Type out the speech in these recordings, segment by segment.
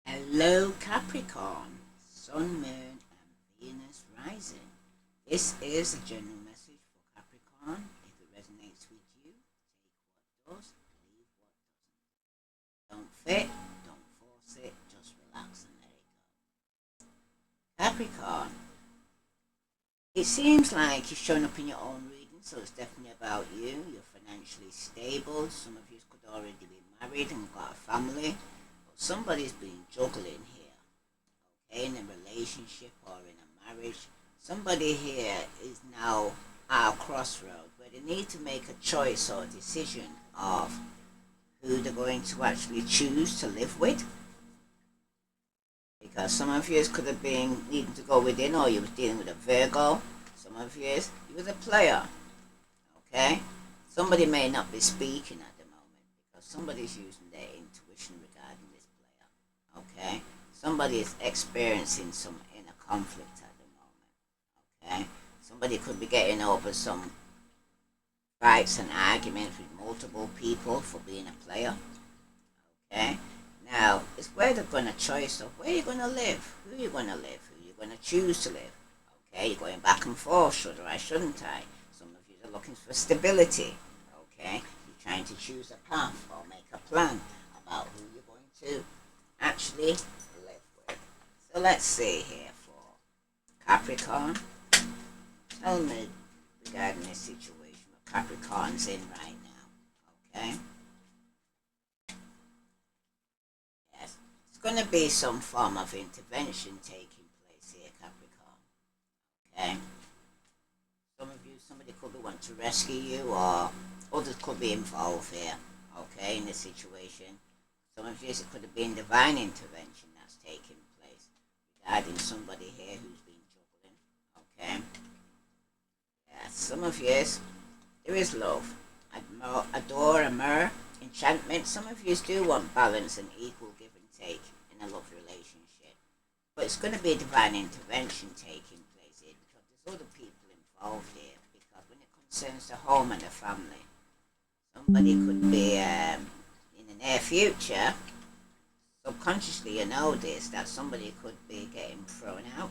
Hello, Capricorn, Sun, Moon, and Venus rising. This is a general message for Capricorn. If it resonates with you, take what does, leave what doesn't. Don't fit, don't force it, just relax and let it go. Capricorn, it seems like you've shown up in your own reading, so it's definitely about you. You're financially stable. Some of you could already be married and got a family. Somebody's been juggling here, okay, in a relationship or in a marriage. Somebody here is now at a crossroad where they need to make a choice or a decision of who they're going to actually choose to live with. Because some of you could have been needing to go within, or you was dealing with a Virgo. Some of you was a player, okay. Somebody may not be speaking at the moment because somebody's using their intuition regarding this player, okay. Somebody is experiencing some inner conflict at the moment, okay. Somebody could be getting over some fights and arguments with multiple people for being a player, okay. Now, it's where they're going to choice of where you're going to live, who you're going to live, who you're going to choose to live. Okay, you're going back and forth, should or I, shouldn't I? Some of you are looking for stability. Okay, you're trying to choose a path or make a plan about who you're going to actually live with. So let's see here for Capricorn. Tell me regarding this situation what Capricorn's in right now. Okay. Going to be some form of intervention taking place here, Capricorn. Okay? Somebody could be wanting to rescue you, or others could be involved here, okay, in this situation. Some of you, it could have been divine intervention that's taking place regarding somebody here who's been juggling, okay? Yeah, some of you, there is love, adore, admire, enchantment. Some of you do want balance and equal give and take in a love relationship. But it's going to be a divine intervention taking place here because there's other people involved here. Because when it concerns the home and the family, somebody could be in the near future, subconsciously you know this, that somebody could be getting thrown out.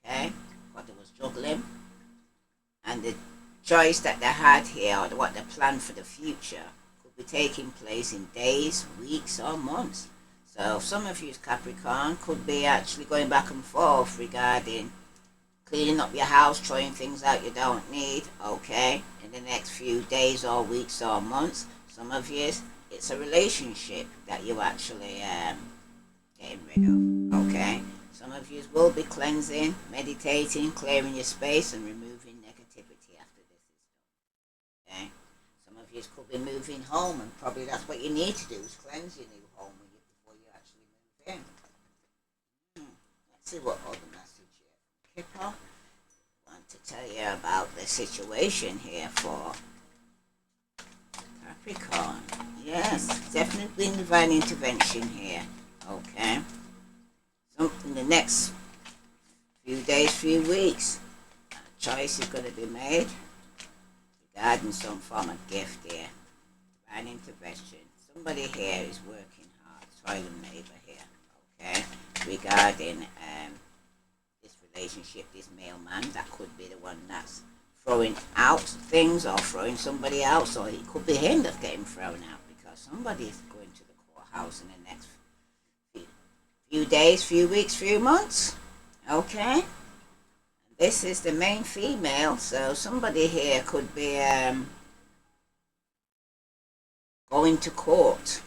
Okay? What they was juggling. And the choice that they had here, or what they planned for the future, could be taking place in days, weeks, or months. So some of you Capricorn could be actually going back and forth regarding cleaning up your house, throwing things out you don't need, okay, in the next few days or weeks or months. Some of you, it's a relationship that you actually getting rid of, okay. Some of you will be cleansing, meditating, clearing your space and removing negativity after this is done, okay. Some of you could be moving home, and probably that's what you need to do, is cleanse your new home before you actually move in. Let's see what other message here. Kipper, I want to tell you about the situation here for Capricorn. Yes, definitely divine intervention here, okay. So in the next few days, few weeks, a choice is going to be made regarding some form of gift here. Divine intervention. Somebody here is working hard, toil and labor here, okay, regarding this relationship, this male man, that could be the one that's throwing out things or throwing somebody else, or it could be him that's getting thrown out because somebody is going to the courthouse in the next few days, few weeks, few months, okay. This is the main female, so somebody here could be going to court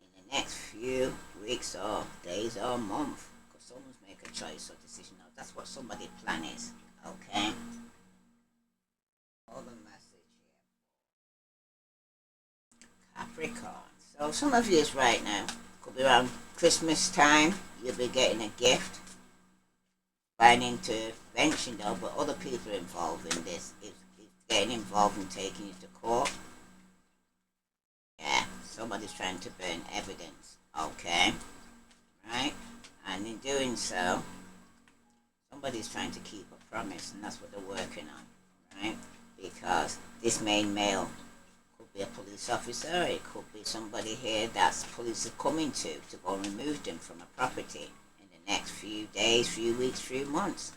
in the next few weeks or days or month, because someone's make a choice or decision. That's what somebody's plan is, okay. All the message here, Capricorn. So some of you right now could be around Christmas time. You'll be getting a gift. By intervention though, but other people are involved in this. It's getting involved in taking you to court. Yeah, somebody's trying to burn evidence. Okay, right? And in doing so, somebody's trying to keep a promise, and that's what they're working on, right? Because this main male could be a police officer. It could be somebody here that's police are coming to go and remove them from a property in the next few days, few weeks, few months,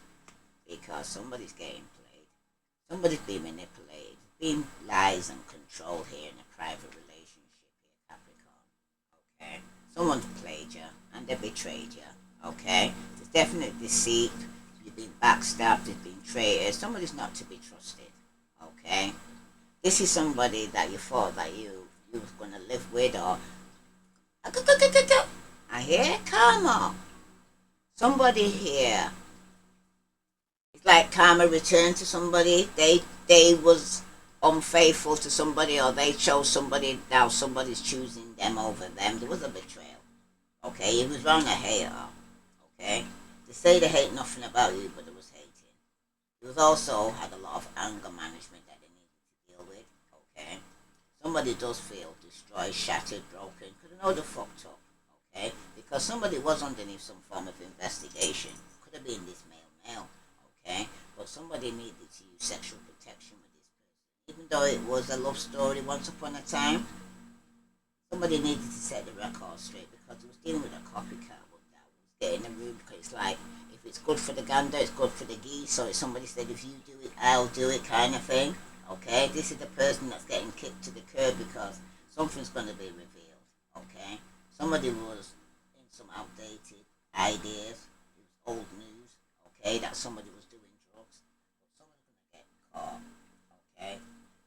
because somebody's getting played. Somebody's being manipulated. Being lies and control here in a private relationship here, Capricorn. Okay? Someone's played you and they betrayed you. Okay? There's definite deceit. You've been backstabbed. There's been traitors. Somebody's not to be trusted. Okay? This is somebody that you thought that you was gonna live with, or I hear karma. Somebody here. It's like karma returned to somebody. They was unfaithful to somebody, or they chose somebody, now somebody's choosing them over them. There was a betrayal. Okay, it was wrong to hate her. Okay? They say they hate nothing about you, but it was hating. It was also had a lot of anger management that they needed to deal with. Okay? Somebody does feel destroyed, shattered, broken, because they know they're fucked up. Okay? Because somebody was underneath some form of investigation. Could have been this male. Okay? But somebody needed to use sexual protection with this person. Even though it was a love story once upon a time, somebody needed to set the record straight, because it was dealing with a copycat that was getting the room, because it's like, if it's good for the gander, it's good for the geese. So if somebody said, if you do it, I'll do it, kind of thing. Okay, this is the person that's getting kicked to the curb because something's going to be revealed. Okay, somebody was in some outdated ideas, it was old news. Okay, that somebody was doing drugs, but someone's going to get caught. Okay,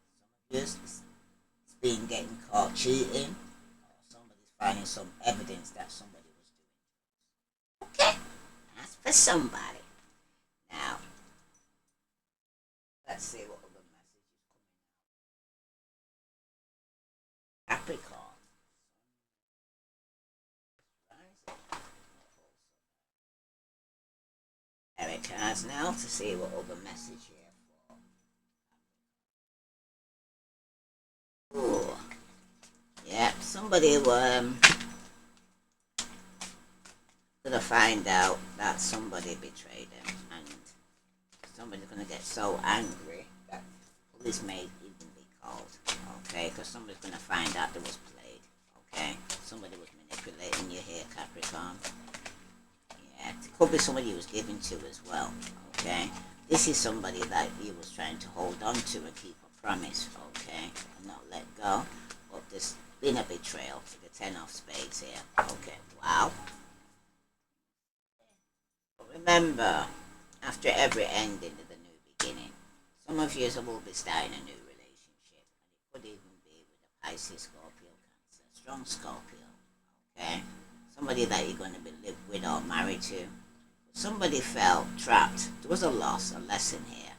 some of you it's been getting caught cheating, or somebody's finding some evidence that somebody was doing. Okay, that's for somebody. Now, let's see what other message is coming out. Capricorn. Eric has now to see what other message here for. Ooh. Yeah, somebody gonna find out that somebody betrayed them, and somebody's gonna get so angry that police may even be called. Okay, because somebody's gonna find out there was played. Okay, somebody was manipulating you here, Capricorn. Yeah, it could be somebody you was given to as well. Okay, this is somebody that you was trying to hold on to and keep a promise. Okay, and not let go. But there's been a betrayal to the 10 of spades here. Okay, wow. But remember, after every ending is a new beginning. Some of you will be starting a new relationship, and it could even be with a Pisces, Scorpio, Cancer, strong Scorpio. Okay, somebody that you're going to be lived with or married to. Somebody felt trapped. There was a loss, a lesson here.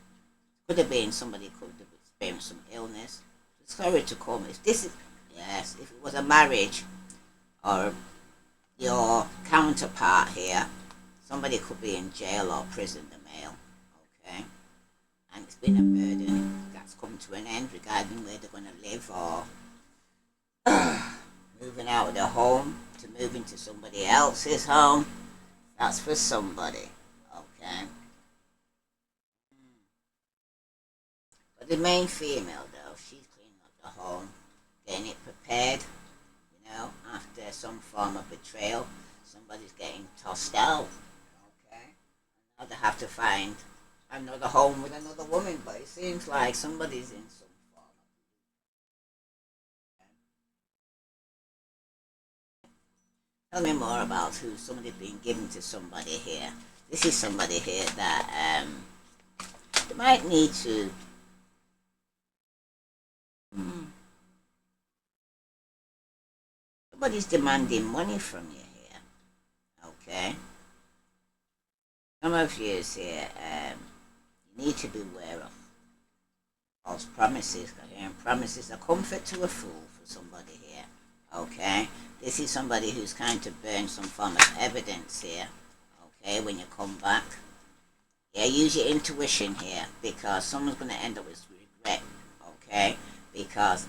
Could have been somebody could have experienced some illness. It's sorry to come. If this is yes, if it was a marriage or your counterpart here, somebody could be in jail or prison, the male. Okay, and it's been a burden that's come to an end regarding where they're going to live, or moving out of their home to move into somebody else's home. That's for somebody. Okay. But the main female though, she's cleaning up the home, getting it prepared, after some form of betrayal. Somebody's getting tossed out. Okay. Now they have to find another home with another woman, but it seems like somebody's in some form of. Tell me more about who somebody's been given to somebody here. This is somebody here that they might need to. Somebody's demanding money from you here. Okay. Some of you here, you need to be aware of false promises. And promises are comfort to a fool for somebody here. Okay. This is somebody who's kind to burn some form of evidence here. Okay, when you come back. Yeah, use your intuition here, because someone's going to end up with regret. Okay, because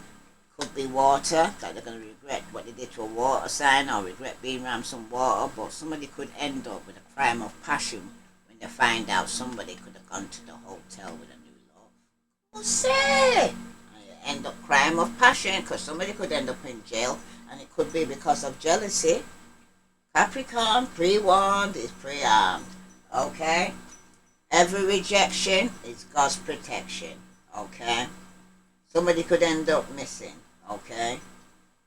could be water, that they're going to regret what they did to a water sign, or regret being around some water, but somebody could end up with a crime of passion when they find out somebody could have gone to the hotel with a new love. What's it? end up crime of passion, because somebody could end up in jail, and it could be because of jealousy. Capricorn, pre-warned is pre-armed. Okay? Every rejection is God's protection. Okay? Somebody could end up missing. Okay?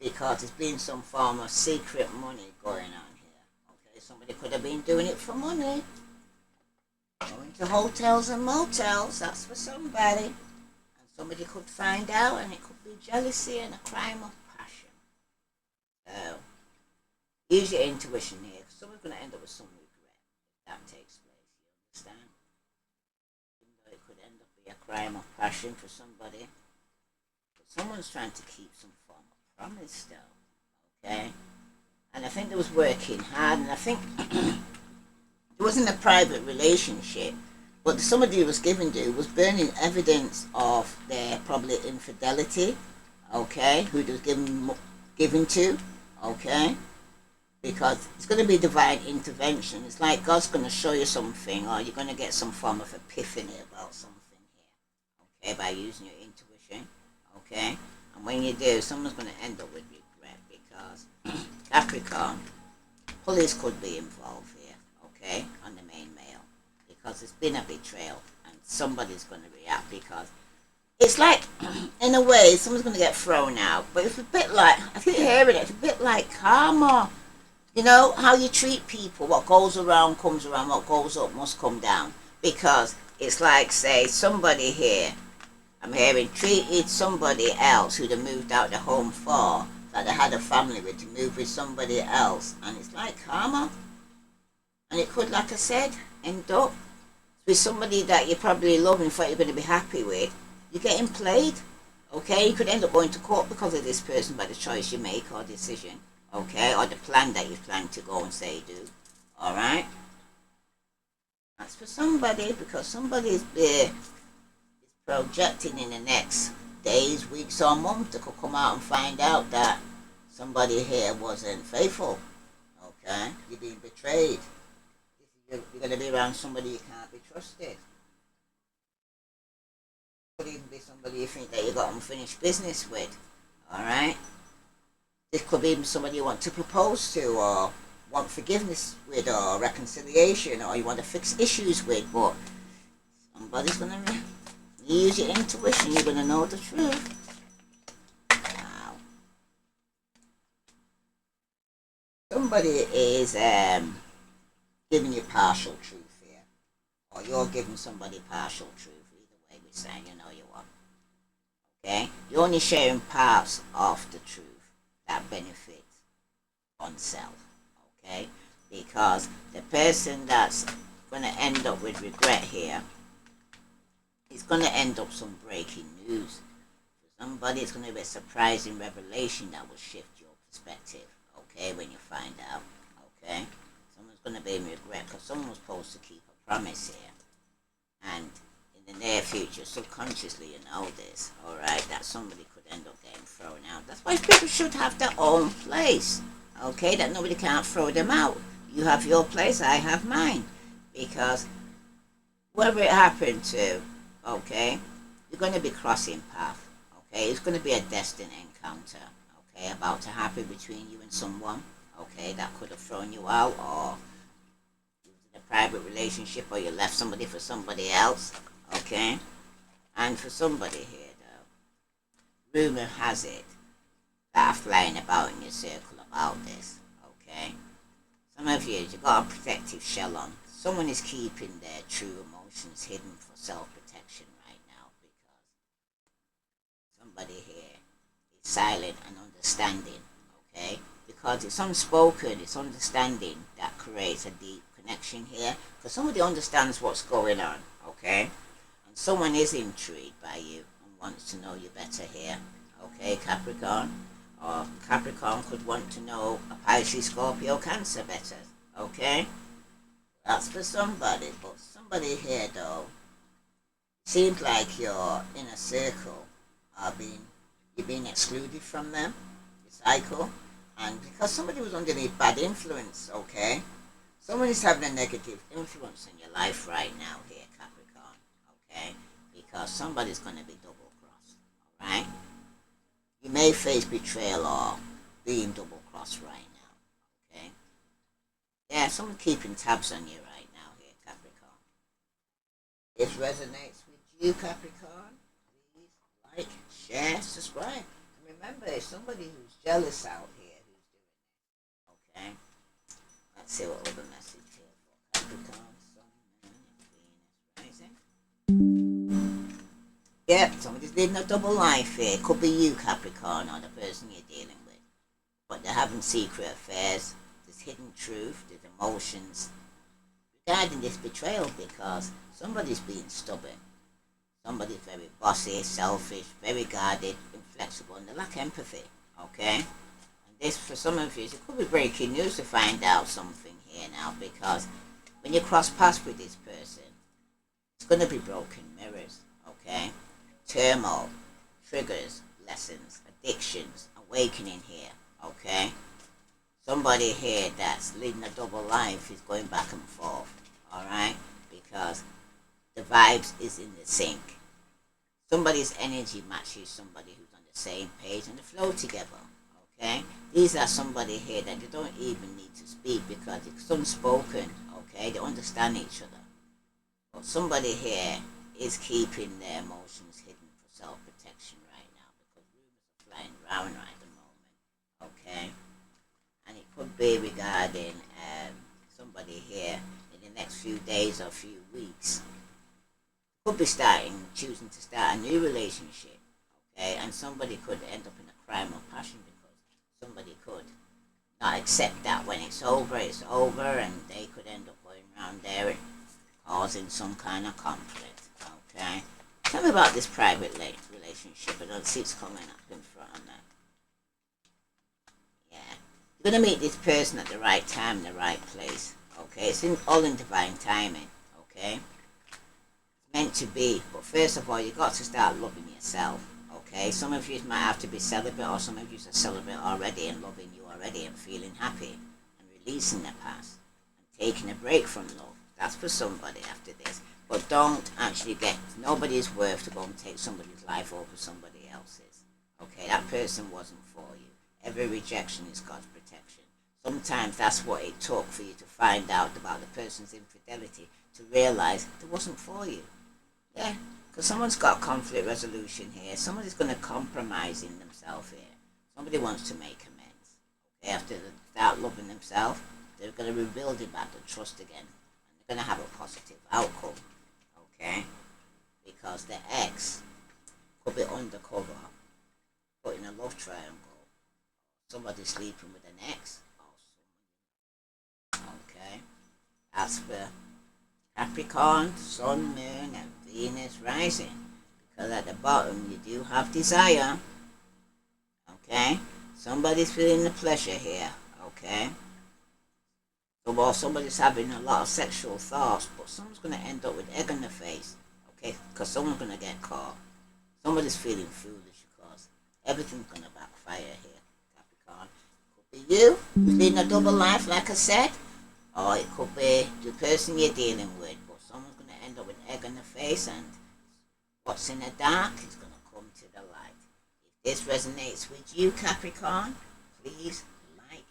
Because there's been some form of secret money going on here. Okay? Somebody could have been doing it for money. Going to hotels and motels, that's for somebody. And somebody could find out, and it could be jealousy and a crime of passion. So, use your intuition here, because someone's going to end up with some regret if that takes place. You understand? Even though it could end up be a crime of passion for somebody, but someone's trying to keep some form of promise still. Okay? And I think they was working hard, and I think it wasn't a private relationship, but somebody was given to was burning evidence of their probably infidelity. Okay? Who they was given to. Okay? Because it's going to be divine intervention. It's like God's going to show you something, or you're going to get some form of epiphany about something here. Okay, by using your intuition. Okay, and when you do, someone's going to end up with regret, because Capricorn, police could be involved here. Okay, on the main male, because it's been a betrayal, and somebody's going to react, because it's like, in a way, someone's going to get thrown out. But it's a bit like, I keep hearing it, it's a bit like karma. You know, how you treat people, what goes around comes around, what goes up must come down. Because it's like, say, somebody here, I'm hearing, treated somebody else who they moved out the home for, that they had a family with, to move with somebody else. And it's like karma. And it could, like I said, end up with somebody that you probably love and thought you're going to be happy with. You're getting played. Okay, you could end up going to court because of this person by the choice you make or decision. Okay, or the plan that you plan to go and say do. Alright? That's for somebody, because somebody is projecting in the next days, weeks or months. They could come out and find out that somebody here wasn't faithful. Okay? You're being betrayed. You're going to be around somebody you can't be trusted. It could even be somebody you think that you got unfinished business with. Alright? This could be somebody you want to propose to, or want forgiveness with, or reconciliation, or you want to fix issues with, but somebody's going to use your intuition, you're going to know the truth. Wow. Somebody is giving you partial truth here, or you're giving somebody partial truth. Either way, we're saying you know you are. Okay? You're only sharing parts of the truth that benefit oneself, okay? Because the person that's going to end up with regret here is going to end up some breaking news. For somebody, it's going to be a surprising revelation that will shift your perspective, okay, when you find out, okay? Someone's going to be in regret because someone was supposed to keep a promise here. And in the near future, subconsciously you know this, alright, that somebody could end up getting thrown out. That's why people should have their own place, okay, that nobody can't throw them out. You have your place, I have mine. Because whoever it happened to, okay, you're going to be crossing path, okay, it's going to be a destined encounter, okay, about to happen between you and someone, okay, that could have thrown you out, or you was in a private relationship, or you left somebody for somebody else. Okay, and for somebody here though, rumor has it that are flying about in your circle about this. Okay, some of you got a protective shell on. Someone is keeping their true emotions hidden for self-protection right now, because somebody here is silent and understanding. Okay, because it's unspoken, it's understanding that creates a deep connection here. Because somebody understands what's going on. Okay. Someone is intrigued by you and wants to know you better here, okay, Capricorn? Or Capricorn could want to know a Pisces, Scorpio, Cancer better, okay? That's for somebody, but somebody here though, seems like you're in a circle, you're being excluded from them, the cycle, and because somebody was underneath bad influence, okay? Someone is having a negative influence in your life right now here, Capricorn. Okay, because somebody's going to be double crossed, alright? You may face betrayal or being double crossed right now. Okay? Yeah, someone keeping tabs on you right now here, Capricorn. This resonates with you, Capricorn. Please like, share, subscribe. And remember, there's somebody who's jealous out here who's doing it. Okay? Let's see what other message here for Capricorn, Sun, Moon, and Venus rising. Yep, somebody's living a double life here. It could be you, Capricorn, or the person you're dealing with. But they're having secret affairs. There's hidden truth. There's emotions regarding this betrayal because somebody's being stubborn. Somebody's very bossy, selfish, very guarded, inflexible, and they lack empathy. Okay? And this, for some of you, it could be breaking news to find out something here now because when you cross paths with this person, it's going to be broken mirrors. Okay? Turmoil, triggers, lessons, addictions, awakening here, okay? Somebody here that's leading a double life is going back and forth, alright? Because the vibes is in the sync. Somebody's energy matches somebody who's on the same page and they flow together, okay? These are somebody here that you don't even need to speak because it's unspoken, okay? They understand each other. But somebody here is keeping their emotions hidden for self-protection right now because rumors are flying around right at the moment, okay? And it could be regarding somebody here in the next few days or few weeks could be choosing to start a new relationship, okay? And somebody could end up in a crime of passion because somebody could not accept that when it's over, and they could end up going around there and causing some kind of conflict, okay? Tell me about this private relationship. I don't see it's coming up in front of that. Yeah. You're going to meet this person at the right time, in the right place, okay? It's all in divine timing, okay? It's meant to be. But first of all, you got to start loving yourself, okay? Some of you might have to be celibate, or some of you are celibate already and loving you already and feeling happy and releasing the past and taking a break from love. That's for somebody after this. But don't actually nobody's worth to go and take somebody's life over somebody else's. Okay, that person wasn't for you. Every rejection is God's protection. Sometimes that's what it took for you to find out about the person's infidelity, to realize it wasn't for you. Yeah, because someone's got conflict resolution here. Somebody's going to compromise in themselves here. Somebody wants to make amends. Okay, after they start loving themselves, they're going to rebuild it back, the trust again. Going to have a positive outcome, okay? Because the ex could be undercover, put in a love triangle. Somebody sleeping with an ex, or someone, okay? That's for Capricorn, Sun, Moon, and Venus rising. Because at the bottom you do have desire, okay? Somebody's feeling the pleasure here, okay? Or somebody's having a lot of sexual thoughts, but someone's going to end up with egg on the face, okay? Because someone's going to get caught. Somebody's feeling foolish because everything's going to backfire here, Capricorn. Could be you who's leading a double life, like I said, or it could be the person you're dealing with, but someone's going to end up with egg on the face, and what's in the dark is going to come to the light. If this resonates with you, Capricorn, please like,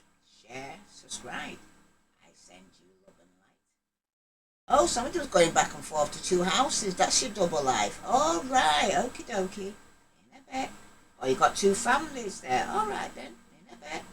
share, subscribe. Oh, somebody was going back and forth to two houses. That's your double life. All right, okie dokie. In a bit. Oh, you got two families there. All right then. In a bit.